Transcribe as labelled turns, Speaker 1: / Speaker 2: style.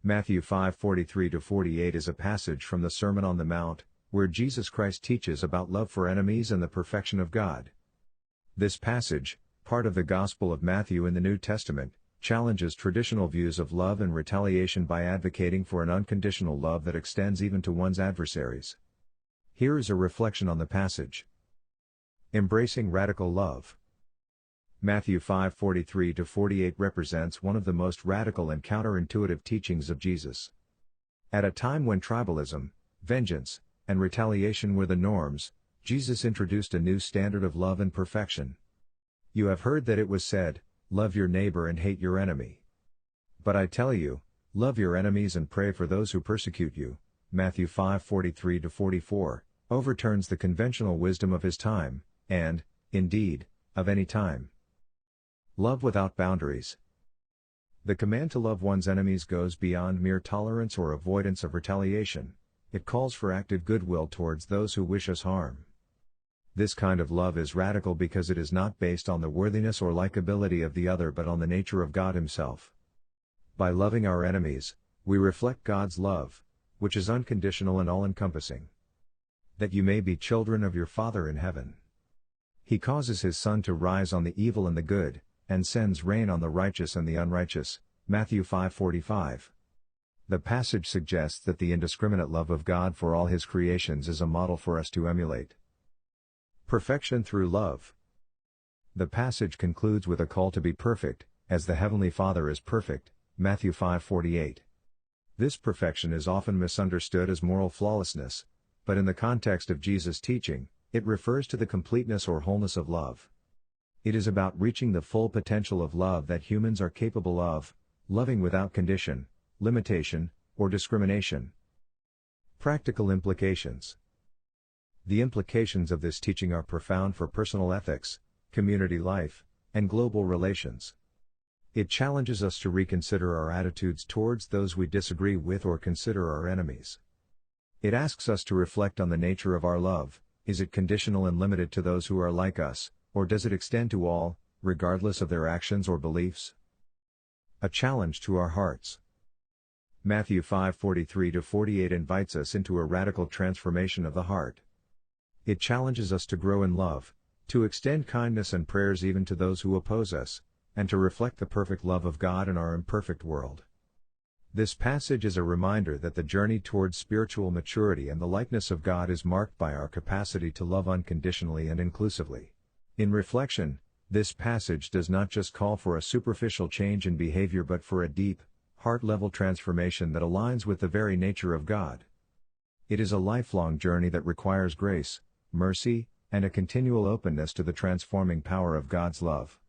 Speaker 1: Matthew 5:43-48 is a passage from the Sermon on the Mount, where Jesus Christ teaches about love for enemies and the perfection of God. This passage, part of the Gospel of Matthew in the New Testament, challenges traditional views of love and retaliation by advocating for an unconditional love that extends even to one's adversaries. Here is a reflection on the passage. Embracing radical love. Matthew 5:43-48 represents one of the most radical and counterintuitive teachings of Jesus. At a time when tribalism, vengeance, and retaliation were the norms, Jesus introduced a new standard of love and perfection. "You have heard that it was said, 'Love your neighbor and hate your enemy.' But I tell you, love your enemies and pray for those who persecute you." Matthew 5:43-44 overturns the conventional wisdom of his time, and, indeed, of any time. Love without boundaries. The command to love one's enemies goes beyond mere tolerance or avoidance of retaliation. It calls for active goodwill towards those who wish us harm. This kind of love is radical because it is not based on the worthiness or likability of the other but on the nature of God Himself. By loving our enemies, we reflect God's love, which is unconditional and all-encompassing. "That you may be children of your Father in heaven. He causes His sun to rise on the evil and the good, and sends rain on the righteous and the unrighteous." Matthew 5:45. The passage suggests that the indiscriminate love of God for all His creations is a model for us to emulate. Perfection through love. The passage concludes with a call to be perfect, as the Heavenly Father is perfect, Matthew 5:48. This perfection is often misunderstood as moral flawlessness, but in the context of Jesus' teaching, it refers to the completeness or wholeness of love. It is about reaching the full potential of love that humans are capable of, loving without condition, limitation, or discrimination. Practical implications. The implications of this teaching are profound for personal ethics, community life, and global relations. It challenges us to reconsider our attitudes towards those we disagree with or consider our enemies. It asks us to reflect on the nature of our love. Is it conditional and limited to those who are like us, or does it extend to all, regardless of their actions or beliefs? A challenge to our hearts. Matthew 5:43-48 invites us into a radical transformation of the heart. It challenges us to grow in love, to extend kindness and prayers even to those who oppose us, and to reflect the perfect love of God in our imperfect world. This passage is a reminder that the journey towards spiritual maturity and the likeness of God is marked by our capacity to love unconditionally and inclusively. In reflection, this passage does not just call for a superficial change in behavior but for a deep, heart-level transformation that aligns with the very nature of God. It is a lifelong journey that requires grace, mercy, and a continual openness to the transforming power of God's love.